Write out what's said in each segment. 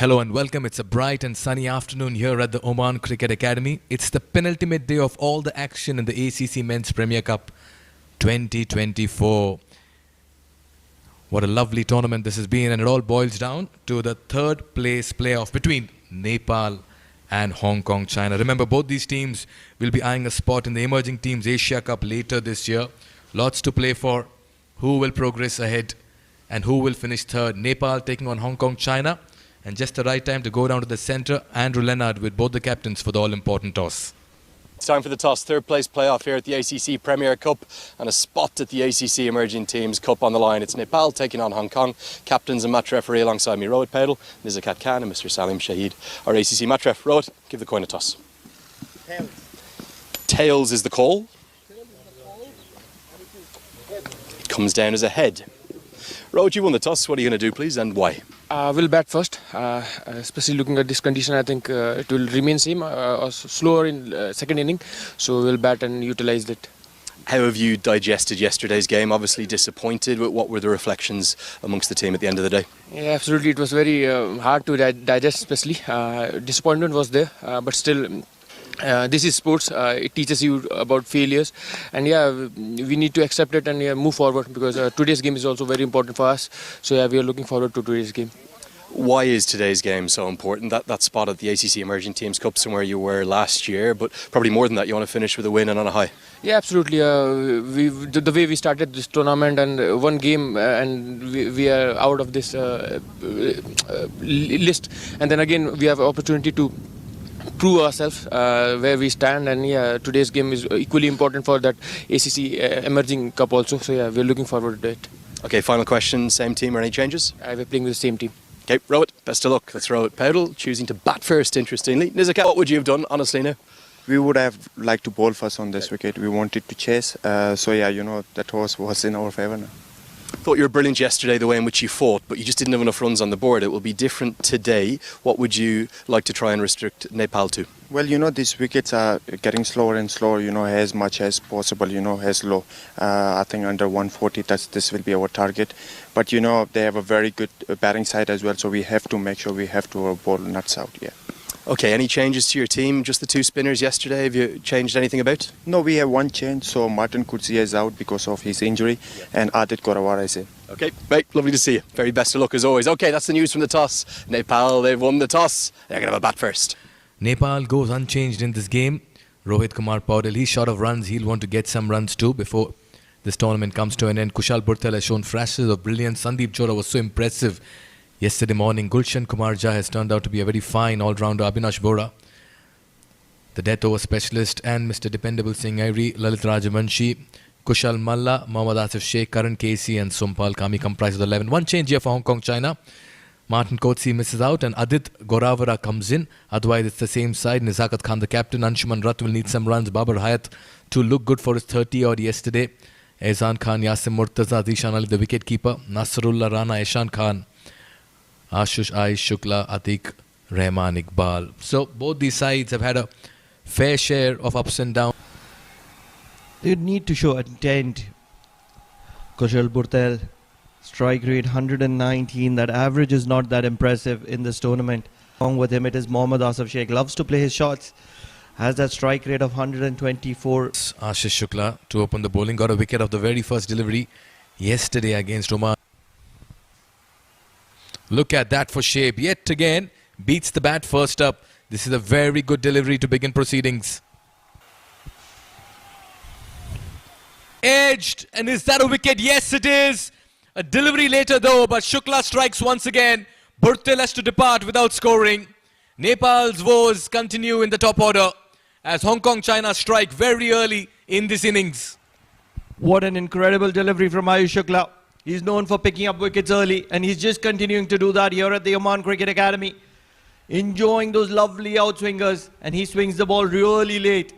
Hello and welcome. It's a bright and sunny afternoon here at the Oman Cricket Academy. It's the penultimate day of all the action in the ACC Men's Premier Cup 2024. What a lovely tournament this has been, and it all boils down to the third place playoff between Nepal and Hong Kong, China. Remember, both these teams will be eyeing a spot in the Emerging Teams Asia Cup later this year. Lots to play for. Who will progress ahead and who will finish third? Nepal taking on Hong Kong, China. And just the right time to go down to the centre. Andrew Leonard with both the captains for the all-important toss. It's time for the toss. Third place playoff here at the ACC Premier Cup and a spot at the ACC Emerging Teams Cup on the line. It's Nepal taking on Hong Kong. Captains and match referee alongside me, Rohit Patel, Nizakat Khan and Mr. Salim Shahid, our ACC match ref. Rohit, give the coin a toss. Tails. Tails is the call. It comes down as a head. Rohit, you won the toss. What are you going to do, please, and why? We'll bat first, especially looking at this condition. I think it will remain same or slower in second inning, so we'll bat and utilize it. How have you digested yesterday's game? Obviously disappointed. What were the reflections amongst the team at the end of the day? Yeah, absolutely. It was very hard to digest, especially. Disappointment was there, but still, this is sports. It teaches you about failures, and we need to accept it and move forward, because today's game is also very important for us. So we are looking forward to today's game. Why is today's game so important? That spot at the ACC Emerging Teams Cup, somewhere you were last year, but probably more than that, you want to finish with a win and on a high. Yeah, absolutely. The way we started this tournament and one game, and we are out of this list, and then again we have an opportunity to prove ourselves where we stand, and today's game is equally important for that ACC Emerging Cup also. So we're looking forward to it. Okay, final question. Same team or any changes? We're playing with the same team. Okay, Rohit, best of luck. That's Rohit Patel choosing to bat first, interestingly. Nizakat, what would you have done, honestly, now? We would have liked to bowl first on this wicket. We wanted to chase. The toss was in our favour now. Thought you were brilliant yesterday, the way in which you fought, but you just didn't have enough runs on the board. It will be different today. What would you like to try and restrict Nepal to? Well, these wickets are getting slower and slower, as much as possible, as low. I think under 140, this will be our target. But, they have a very good batting side as well, so we have to make sure we have to bowl nuts out, Okay, any changes to your team? Just the two spinners yesterday? Have you changed anything about? No, we have one change. So Martin Kutsia is out because of his injury, and Adit Gorawara is in. Okay, right, lovely to see you. Very best of luck as always. Okay, that's the news from the toss. Nepal, they've won the toss. They're going to have a bat first. Nepal goes unchanged in this game. Rohit Kumar Paudel, he's short of runs. He'll want to get some runs too before this tournament comes to an end. Kushal Burtel has shown flashes of brilliance. Sandeep Chora was so impressive yesterday morning. Gulshan Kumar Jha has turned out to be a very fine all-rounder. Abhinash Bora, the death over specialist, and Mr. Dependable Singh Airi, Lalit Rajavanshi, Kushal Malla, Mohammad Asif Sheikh, Karan Casey and Sompal Kami comprise the 11. One change here for Hong Kong, China. Martin Kotsi misses out and Adit Gorawara comes in. Otherwise, it's the same side. Nizakat Khan, the captain. Anshuman Rath will need some runs. Babar Hayat to look good for his 30-odd yesterday. Ehsan Khan, Yasim Murtaza, Zishan Ali, the wicket-keeper. Nasrullah Rana, Eshan Khan, Ashush Aish Shukla, Atiq Rahman Iqbal. So both these sides have had a fair share of ups and downs. They need to show intent. Kushal Burtel, strike rate 119. That average is not that impressive in this tournament. Along with him, it is Mohammad Asif Sheikh. Loves to play his shots. Has that strike rate of 124. Ashish Shukla to open the bowling. Got a wicket of the very first delivery yesterday against Oman. Look at that for shape. Yet again, beats the bat first up. This is a very good delivery to begin proceedings. Edged. And is that a wicket? Yes, it is. A delivery later though, but Shukla strikes once again. Burtel has to depart without scoring. Nepal's woes continue in the top order as Hong Kong China strike very early in this innings. What an incredible delivery from Ayush Shukla. He's known for picking up wickets early, and he's just continuing to do that here at the Oman Cricket Academy. Enjoying those lovely outswingers, and he swings the ball really late.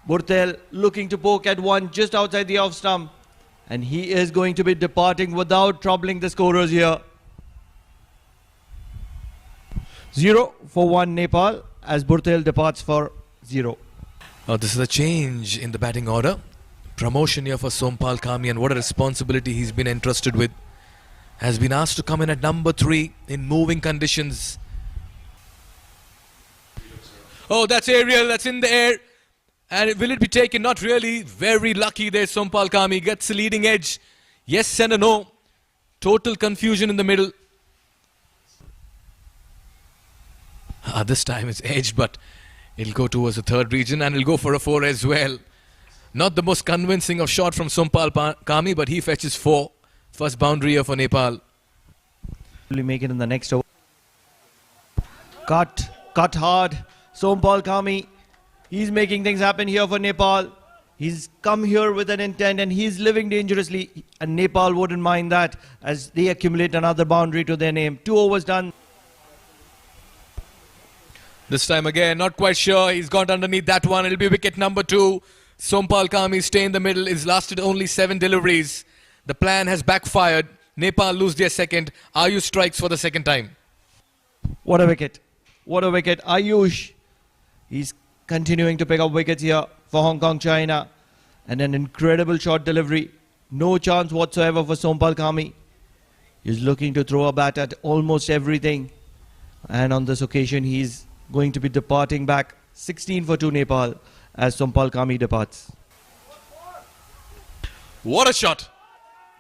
Burtel looking to poke at one just outside the off stump, and he is going to be departing without troubling the scorers here. 0 for 1 Nepal as Burtel departs for 0. Now this is a change in the batting order. Promotion here for Sompal Kami, and what a responsibility he's been entrusted with. Has been asked to come in at number 3 in moving conditions Oh, that's aerial. That's in the air. And will it be taken? Not really. Very lucky there. Sompal Kami gets the leading edge. Yes and a no. Total confusion in the middle. This time it's edged, but it'll go towards the third region and it'll go for a 4 as well. Not the most convincing of shot from Sompal Kami, but he fetches 4. First boundary here for Nepal. Will he make it in the next over? Cut hard. Sompal Kami, he's making things happen here for Nepal. He's come here with an intent and he's living dangerously. And Nepal wouldn't mind that as they accumulate another boundary to their name. 2 overs done. This time again, not quite sure. He's got underneath that one. It'll be wicket number 2. Sompal Kami stay in the middle. It's lasted only 7 deliveries. The plan has backfired. Nepal lose their second. Ayush strikes for the second time. What a wicket. What a wicket. Ayush. He's continuing to pick up wickets here for Hong Kong, China. And an incredible shot delivery. No chance whatsoever for Sompal Kami. He's looking to throw a bat at almost everything. And on this occasion, he's going to be departing back. 16 for 2 Nepal as Sompal Kami departs. What a shot.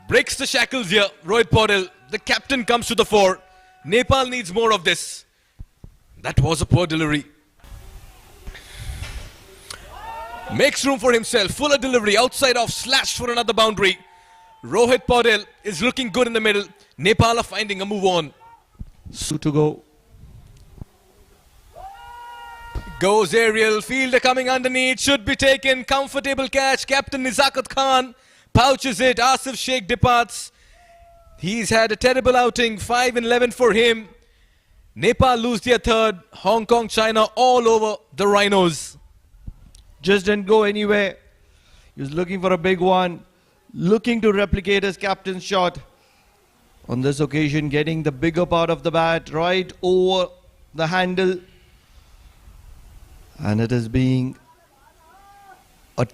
Breaks the shackles here. Rohit Paudel, the captain, comes to the fore. Nepal needs more of this. That was a poor delivery. Makes room for himself. Fuller delivery. Outside off. Slashed for another boundary. Rohit Paudel is looking good in the middle. Nepal are finding a move on. 2 to go. Goes aerial. Fielder coming underneath. Should be taken. Comfortable catch. Captain Nizakat Khan pouches it. Asif Sheikh departs. He's had a terrible outing. 5 and 11 for him. Nepal lose their third. Hong Kong, China all over the Rhinos. Just didn't go anywhere. He was looking for a big one. Looking to replicate his captain's shot. On this occasion, getting the bigger part of the bat right over the handle. And it is being a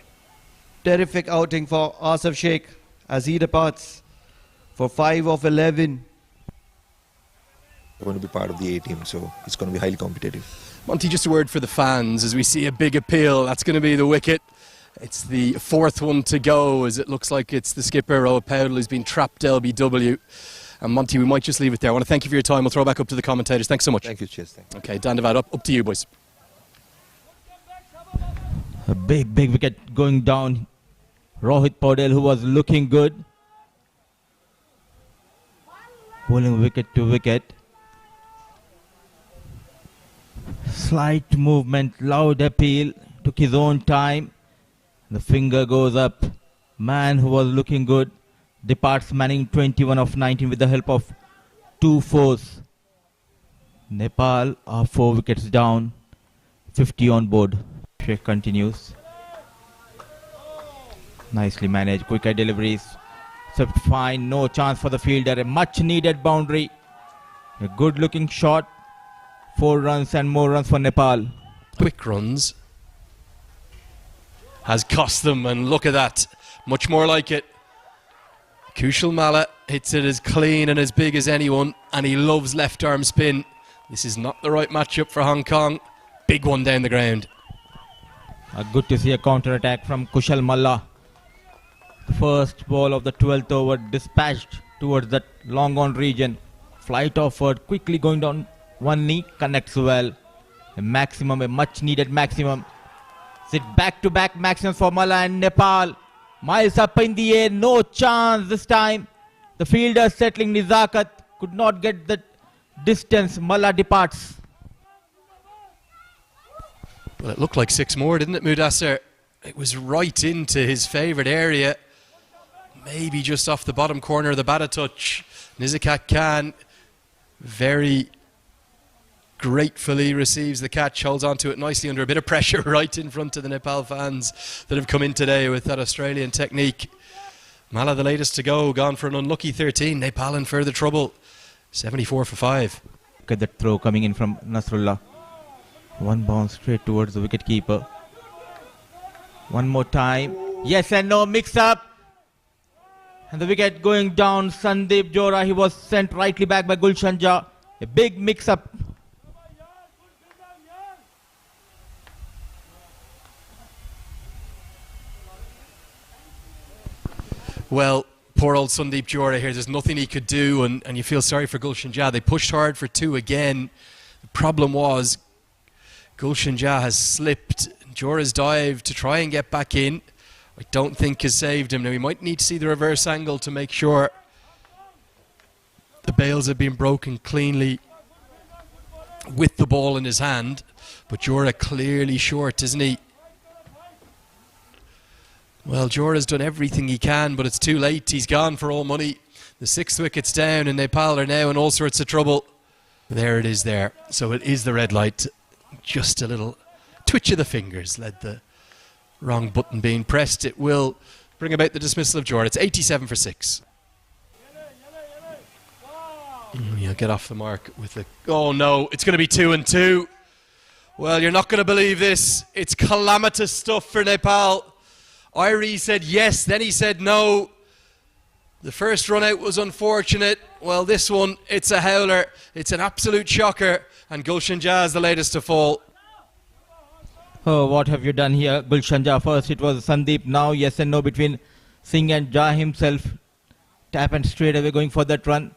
terrific outing for Asif Sheikh as he departs for 5 of 11. Going to be part of the A team, so it's going to be highly competitive. Monty, just a word for the fans as we see a big appeal. That's going to be the wicket. It's the 4th one to go as it looks like it's the skipper, Rohit Paudel, who's been trapped LBW. And Monty, we might just leave it there. I want to thank you for your time. We'll throw back up to the commentators. Thanks so much. Thank you, cheers. Thank you. Okay, Dan Devad, up to you, boys. A big wicket going down. Rohit Paudel, who was looking good. Bowling wicket to wicket. Slight movement, loud appeal. Took his own time. The finger goes up. Man who was looking good departs, manning 21 of 19 with the help of 2 fours. Nepal are 4 wickets down. 50 on board. Sheikh continues. Nicely managed. Quicker deliveries. Swept fine. No chance for the fielder. A much needed boundary. A good looking shot. 4 runs and more runs for Nepal. Quick runs has cost them, and look at that. Much more like it. Kushal Malla hits it as clean and as big as anyone, and he loves left arm spin. This is not the right matchup for Hong Kong. Big one down the ground. Good to see a counter attack from Kushal Malla. The first ball of the 12th over dispatched towards that long on region. Flight offered, quickly going down one knee, connects well. A maximum, a much needed maximum. Sit back to back maximum for Malla and Nepal. Miles up in the air, no chance this time. The fielder settling Nizakat could not get the distance. Malla departs. Well, it looked like 6 more, didn't it, Mudassar? It was right into his favourite area. Maybe just off the bottom corner of the bat a touch. Nizakat Khan very gratefully receives the catch, holds on to it nicely under a bit of pressure right in front of the Nepal fans that have come in today with that Australian technique. Malla, the latest to go, gone for an unlucky 13. Nepal in further trouble. 74 for 5. Look at that throw coming in from Nasrullah. One bounce straight towards the wicket keeper. One more time. Yes and no mix up. And the wicket going down. Sandeep Johra, he was sent rightly back by Gulshan Jha. A big mix up. Well, poor old Sandeep Jora here, there's nothing he could do, and you feel sorry for Gulshan Jah. They pushed hard for 2 again. The problem was Gulshan Jah has slipped. Jora's dive to try and get back in, I don't think has saved him. Now, he might need to see the reverse angle to make sure the bails have been broken cleanly with the ball in his hand. But Jora clearly short, isn't he? Well, Jora's done everything he can, but it's too late. He's gone for all money. The 6th wicket's down, and Nepal are now in all sorts of trouble. There it is there. So it is the red light. Just a little twitch of the fingers led the wrong button being pressed. It will bring about the dismissal of Jora. It's 87 for 6. He'll get off the mark with the... Oh no, it's going to be 2 and 2. Well, you're not going to believe this. It's calamitous stuff for Nepal. Irie said yes, then he said no. The first run out was unfortunate. Well, this one, it's a howler. It's an absolute shocker. And Gulshan Jah is the latest to fall. Oh, what have you done here? Gulshan Jah first, it was Sandeep. Now yes and no between Singh and Jah himself. Tap and straight away going for that run.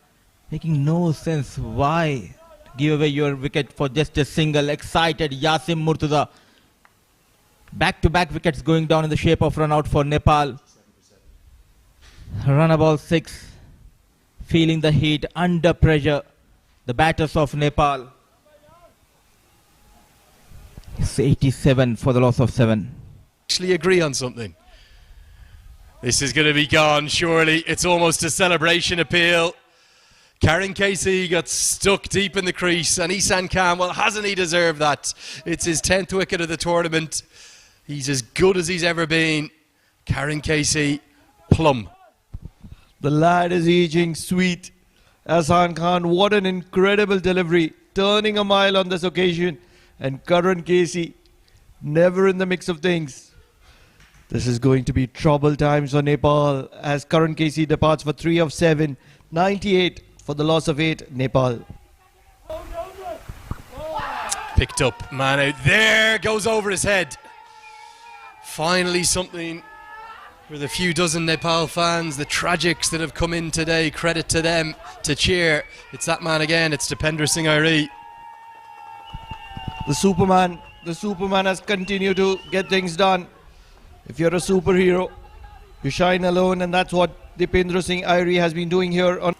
Making no sense. Why give away your wicket for just a single? Excited Yasim Murtaza. Back-to-back wickets going down in the shape of run out for Nepal. Run ball 6. Feeling the heat, under pressure. The batters of Nepal. It's 87 for the loss of 7. Actually agree on something. This is going to be gone, surely. It's almost a celebration appeal. Karen Casey got stuck deep in the crease, and Isan Khan, well, hasn't he deserved that? It's his 10th wicket of the tournament. He's as good as he's ever been. Karen Casey, plum. The lad is aging sweet. Ahsan Khan, what an incredible delivery. Turning a mile on this occasion. And Karan Casey, never in the mix of things. This is going to be trouble times for Nepal as Karan Casey departs for 3 of 7. 98 for the loss of 8, Nepal. Picked up, man out there, goes over his head. Finally something for the few dozen Nepal fans, the tragics that have come in today, credit to them, to cheer. It's that man again, it's Dipender Singh Irie. The Superman has continued to get things done. If you're a superhero, you shine alone, and that's what Dipender Singh Irie has been doing here on.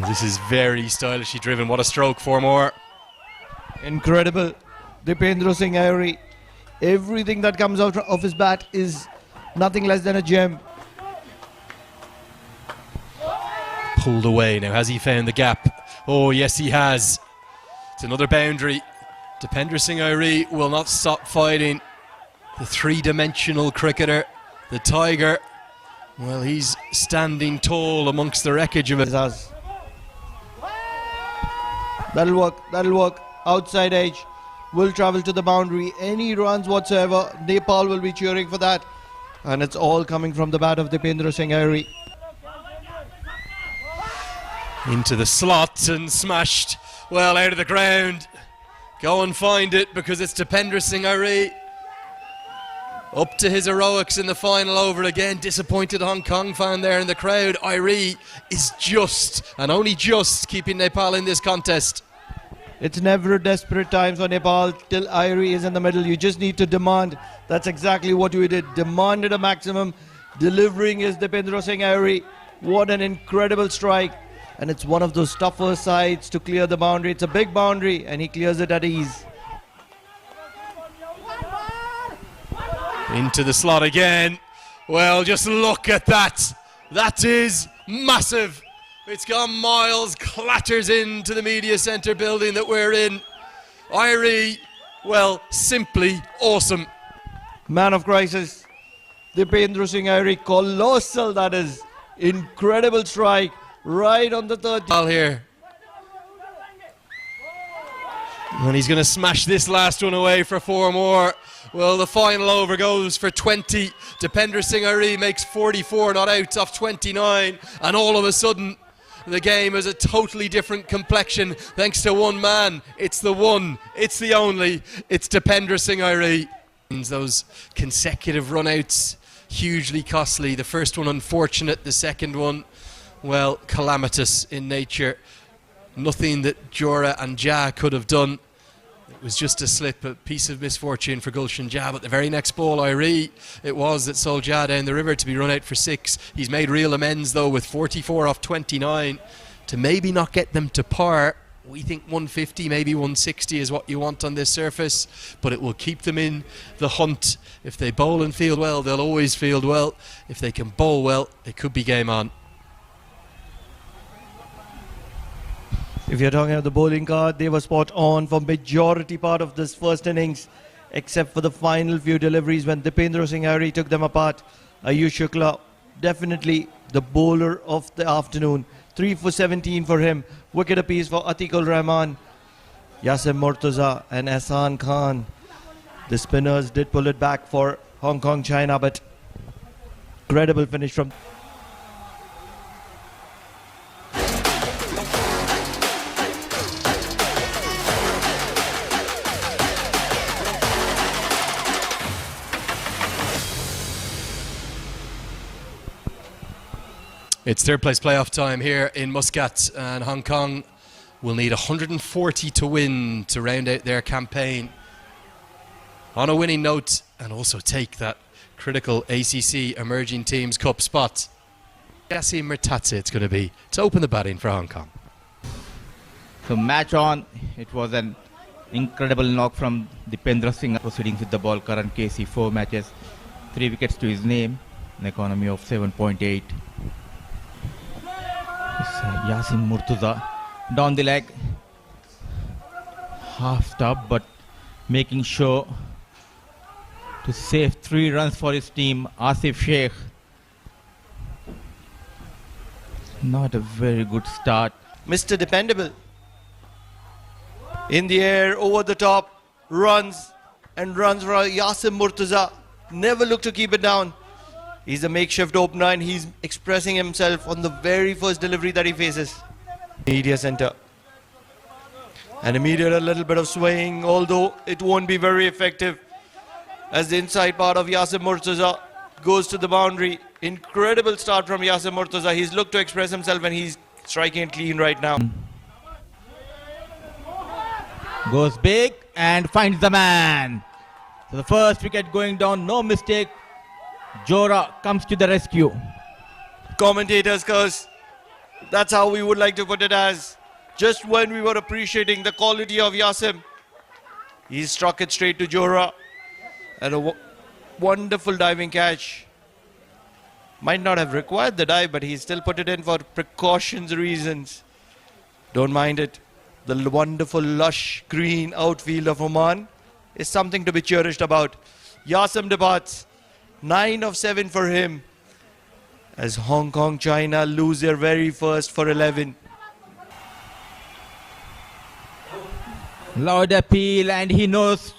This is very stylishly driven. What a stroke, 4 more. Incredible. Dipender Singh Irie. Everything that comes out of his bat is nothing less than a gem. Pulled away. Now, has he found the gap? Oh, yes, he has. It's another boundary. Dipender Singh Irie will not stop fighting. The 3-dimensional cricketer, the Tiger. Well, he's standing tall amongst the wreckage of it. That'll work. Outside edge will travel to the boundary. Any runs whatsoever, Nepal will be cheering for that. And it's all coming from the bat of Dipender Singh Irie. Into the slot and smashed well out of the ground. Go and find it, because it's Dipender Singh Irie. Up to his heroics in the final over again. Disappointed Hong Kong fan there in the crowd. Irie is just, and only just, keeping Nepal in this contest. It's never desperate times for Nepal till Irie is in the middle. You just need to demand. That's exactly what we did. Demanded a maximum. Delivering is Dipender Singh Irie. What an incredible strike. And it's one of those tougher sides to clear the boundary. It's a big boundary, and he clears it at ease. Into the slot again. Well, just look at that. That is massive. It's gone miles, clatters into the media centre building that we're in. Irie, well, simply awesome. Man of crisis. Dipender Singh Irie, colossal that is. Incredible strike. Right on the third. Here. And he's going to smash this last one away for 4 more. Well, the final over goes for 20. Dipender Singh Irie makes 44 not out off 29. And all of a sudden, the game has a totally different complexion thanks to one man. It's the one, it's the only, it's Dipender Singh Irie. Those consecutive run-outs hugely costly. The first one unfortunate, the second one, well, calamitous in nature. Nothing that Jora and Ja could have done. It was just a slip, a piece of misfortune for Gulshan Ja. But the very next ball, Irie, it was that sold Ja down the river to be run out for 6. He's made real amends, though, with 44 off 29 to maybe not get them to par. We think 150, maybe 160 is what you want on this surface, but it will keep them in the hunt. If they bowl and field well, they'll always field well. If they can bowl well, it could be game on. If you're talking about the bowling card, they were spot on for majority part of this first innings, except for the final few deliveries when Dipendra Singh Hari took them apart. Ayush Shukla, definitely the bowler of the afternoon. 3 for 17 for him. Wicket apiece for Atiqul Rahman, Yasim Murtaza and Ahsan Khan. The spinners did pull it back for Hong Kong, China, but incredible finish from... It's third place playoff time here in Muscat, and Hong Kong will need 140 to win to round out their campaign on a winning note and also take that critical ACC Emerging Teams Cup spot. Yasim Murtaza it's going to be to open the batting for Hong Kong. So match on. It was an incredible knock from Dipendra Singh, proceeding with the ball. Karan Casey, 4 matches, 3 wickets to his name, an economy of 7.8. Yasim Murtaza down the leg, half stop, but making sure to save 3 runs for his team. Asif Sheikh, not a very good start. Mr. Dependable. In the air, over the top, runs and runs for Yasim Murtaza. Never look to keep it down. He's a makeshift opener and he's expressing himself on the very first delivery that he faces. Media center. And immediate a little bit of swaying, although it won't be very effective, as the inside part of Yasim Murtaza goes to the boundary. Incredible start from Yasim Murtaza. He's looked to express himself and he's striking it clean right now. Goes big and finds the man. So the first wicket going down, no mistake. Jora comes to the rescue. Commentators curse. That's how we would like to put it as. Just when we were appreciating the quality of Yasim, he struck it straight to Jora. And a wonderful diving catch. Might not have required the dive, but he still put it in for precautions reasons. Don't mind it. The wonderful lush green outfield of Oman is something to be cherished about. Yasim departs. 9 of 7 for him, as Hong Kong, China lose their very first for 11. Loud appeal, and he knows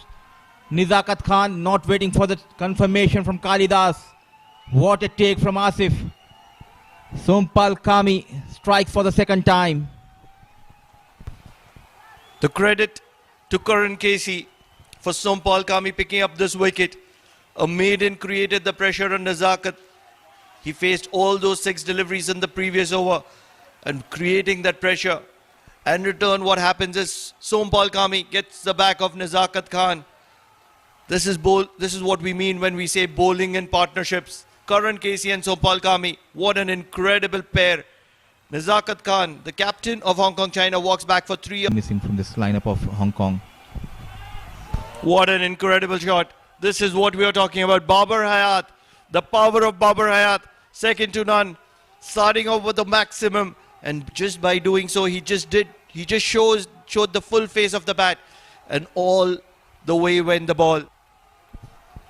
Nizakat Khan not waiting for the confirmation from Kalidas. What a take from Asif. Sompal Kami strikes for the second time. The credit to Karan Casey for Sompal Kami picking up this wicket. A maiden created the pressure on Nizakat. He faced all those 6 deliveries in the previous over and creating that pressure. And in return, what happens is Sompal Kami gets the back of Nizakat Khan. This is what we mean when we say bowling in partnerships. Karan Casey and Sompal Kami, what an incredible pair. Nizakat Khan, the captain of Hong Kong, China, walks back for 3. Missing from this lineup of Hong Kong. What an incredible shot. This is what we are talking about. Babar Hayat, the power of Babar Hayat, second to none, starting off with the maximum, and just by doing so, he just showed the full face of the bat, and all the way went the ball.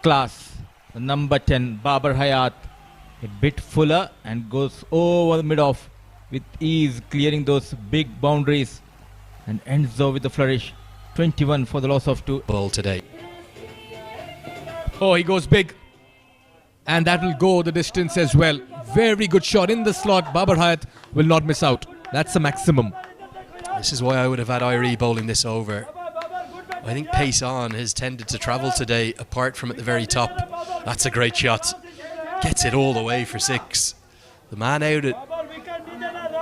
Class, the number 10, Babar Hayat, a bit fuller and goes over the mid-off with ease, clearing those big boundaries, and ends off with the flourish. 21 for the loss of 2. Ball today. Oh, he goes big. And that will go the distance as well. Very good shot in the slot. Babar Hayat will not miss out. That's the maximum. This is why I would have had Irie bowling this over. I think pace on has tended to travel today, apart from at the very top. That's a great shot. Gets it all the way for 6. The man out at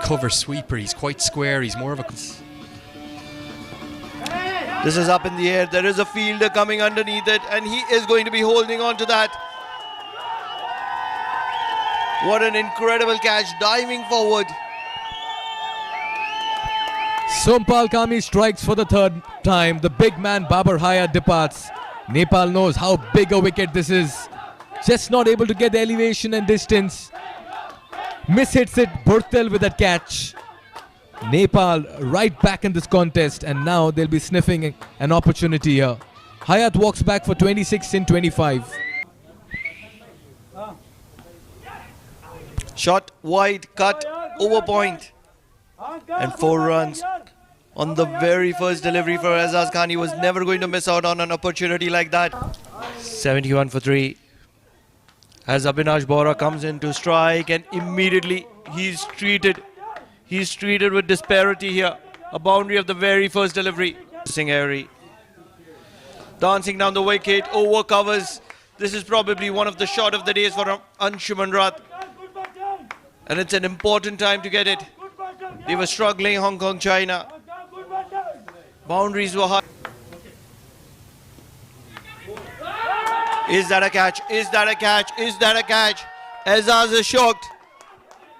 cover sweeper, he's quite square, he's more of a... This is up in the air. There is a fielder coming underneath it, and he is going to be holding on to that. What an incredible catch, diving forward. Sompal Kami strikes for the 3rd time. The big man Babar Haya departs. Nepal knows how big a wicket this is. Just not able to get the elevation and distance. Mishits it, Burtel with that catch. Nepal right back in this contest, and now they'll be sniffing an opportunity here. Hayat walks back for 26 in 25. Shot wide, cut, over point. And 4 runs on the very first delivery for Azaz Khan. He was never going to miss out on an opportunity like that. 71 for 3. As Abhinash Bora comes in to strike, and immediately he's treated with disparity here. A boundary of the very first delivery. Singh dancing down the wicket, over covers. This is probably one of the shot of the days for Anshuman Rath. And it's an important time to get it. They were struggling, Hong Kong, China. Boundaries were high. Is that a catch? Is that a catch? Is that a catch? Azaz is shocked.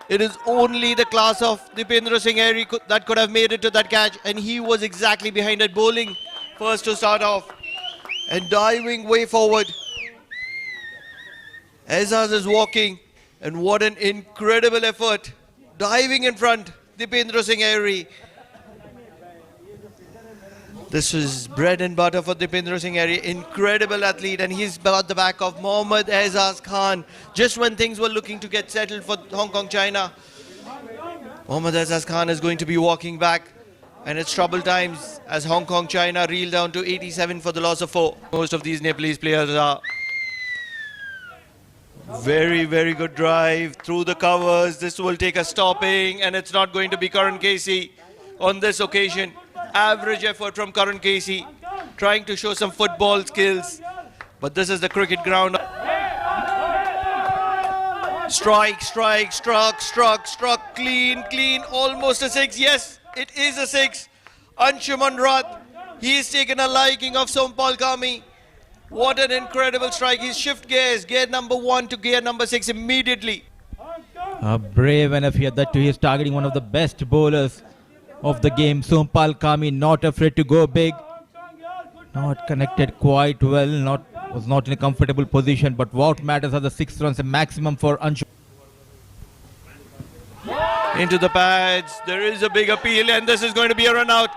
It is only the class of Dipendra Singh Airy that could have made it to that catch, and he was exactly behind it, bowling first to start off and diving way forward. Azaz is walking, and what an incredible effort. Diving in front, Dipendra Singh Airy. This is bread and butter for Dipendra Singh Airy, incredible athlete, and he's got the back of Mohammad Azaz Khan. Just when things were looking to get settled for Hong Kong, China, Mohammad Azaz Khan is going to be walking back, and it's trouble times as Hong Kong, China reel down to 87 for the loss of 4. Most of these Nepalese players are very, very good drive through the covers. This will take a stopping, and it's not going to be Karan Casey on this occasion. Average effort from Karan Casey, trying to show some football skills, but this is the cricket ground. Strike, struck, clean, almost a 6. Yes, it is a 6. Anshuman Rath, he's taken a liking of Sompal Kami. What an incredible strike. He's shift gears, gear number 1 to gear number 6 immediately. Brave enough here that he is targeting one of the best bowlers of the game. Sompal Kami not afraid to go big. Not connected quite well, was not in a comfortable position, but what matters are the 6 runs, a maximum for Anshu. Into the pads, there is a big appeal, and this is going to be a run out.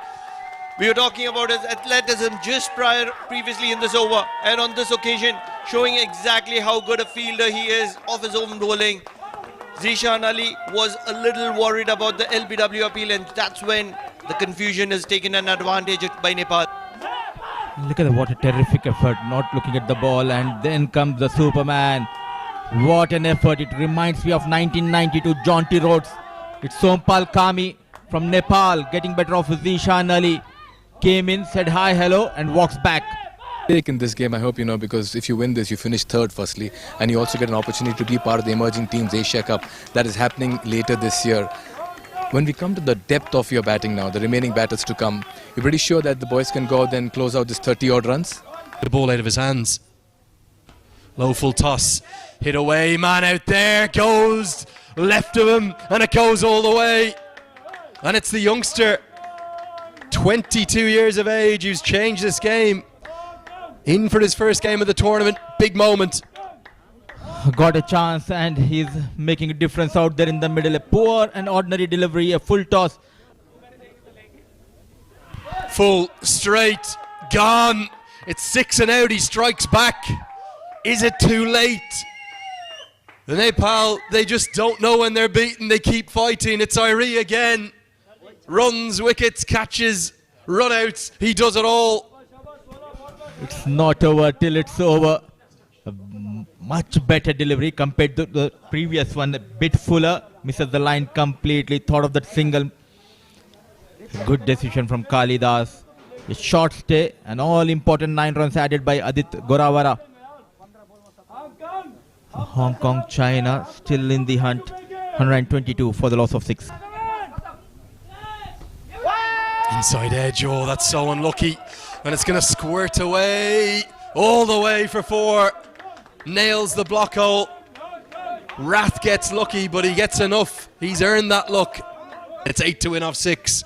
We were talking about his athleticism just previously in this over, and on this occasion showing exactly how good a fielder he is off his own bowling. Zishan Ali was a little worried about the LBW appeal, and that's when the confusion is taken an advantage by Nepal. Look at what a terrific effort, not looking at the ball, and then comes the Superman. What an effort. It reminds me of 1992 Jaunty Rhodes. It's Sompal Kami from Nepal getting better off with Zishan Ali. Came in, said hi, hello, and walks back. In this game, I hope you know, because if you win this, you finish 3rd firstly, and you also get an opportunity to be part of the emerging teams Asia Cup that is happening later this year. When we come to the depth of your batting now, the remaining batters to come, you're pretty sure that the boys can go out and close out this 30-odd runs? The ball out of his hands. Low full toss. Hit away, man out there. Goes left of him, and it goes all the way. And it's the youngster, 22 years of age, who's changed this game. In for his first game of the tournament. Big moment. Got a chance, and he's making a difference out there in the middle. A poor and ordinary delivery, a full toss. Full, straight, gone. It's 6 and out. He strikes back. Is it too late? The Nepal, they just don't know when they're beaten. They keep fighting. It's Irie again. Runs, wickets, catches, run-outs. He does it all. It's not over till it's over. A much better delivery compared to the previous one. A bit fuller. Misses the line completely. Thought of that single. Good decision from Kalidas. A short stay. And all important 9 runs added by Adit Gorawara. Hong Kong, China still in the hunt. 122 for the loss of 6. Inside edge, oh, that's so unlucky. And it's going to squirt away, all the way for 4. Nails the block hole. Rath gets lucky, but he gets enough. He's earned that luck. It's 8 to win off 6.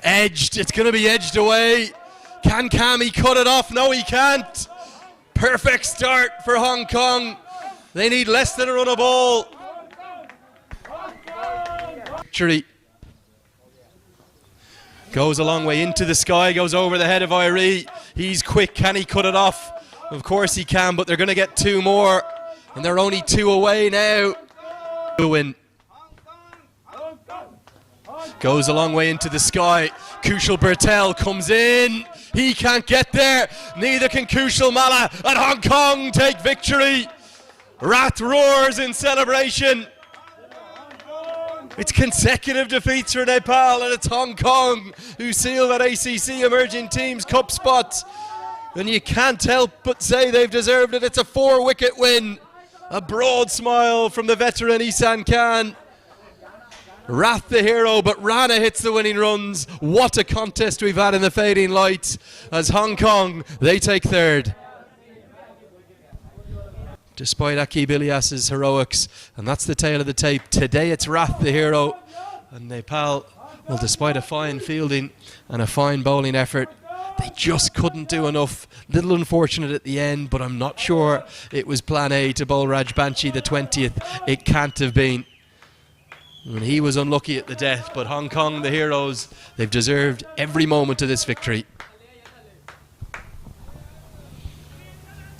Edged, it's going to be edged away. Can Kami cut it off? No, he can't. Perfect start for Hong Kong. They need less than a run of ball. Victory. Goes a long way into the sky, goes over the head of Irie. He's quick, can he cut it off? Of course he can, but they're going to get 2 more. And they're only 2 away now to win. Goes a long way into the sky. Kushal Bertel comes in. He can't get there. Neither can Kushal Malla. And Hong Kong take victory. Rath roars in celebration. It's consecutive defeats for Nepal, and it's Hong Kong who seal that ACC Emerging Teams Cup spot. And you can't help but say they've deserved it. It's a 4-wicket win. A broad smile from the veteran Isan Khan. Rath the hero, but Rana hits the winning runs. What a contest we've had in the fading light as Hong Kong, they take 3rd. Despite Akib Ilyas's heroics, and that's the tale of the tape. Today it's Rath the hero, and Nepal, well, despite a fine fielding and a fine bowling effort, they just couldn't do enough. Little unfortunate at the end, but I'm not sure it was plan A to bowl Rajbanshi the 20th. It can't have been. And he was unlucky at the death, but Hong Kong, the heroes, they've deserved every moment of this victory.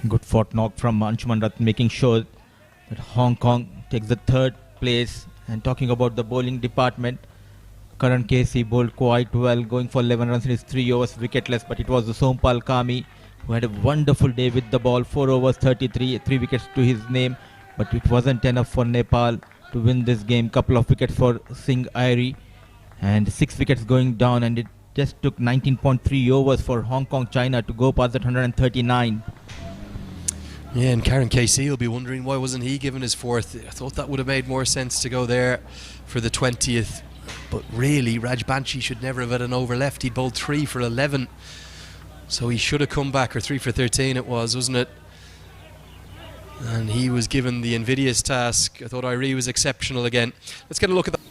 Good fought knock from Anshuman Rath, making sure that Hong Kong takes the 3rd place. And talking about the bowling department, Karan Casey bowled quite well, going for 11 runs in his 3 overs wicketless, but it was the Sompal Kami who had a wonderful day with the ball. 4 overs, 33, 3 wickets to his name, but it wasn't enough for Nepal to win this game. Couple of wickets for Singh Irie and 6 wickets going down, and it just took 19.3 overs for Hong Kong, China to go past that 139. Yeah, and Karen KC will be wondering why wasn't he given his 4th. I thought that would have made more sense to go there for the 20th. But really, Rajbanshi should never have had an over left. He bowled 3 for 11. So he should have come back, or 3 for 13 it was, wasn't it? And he was given the invidious task. I thought Irie was exceptional again. Let's get a look at that.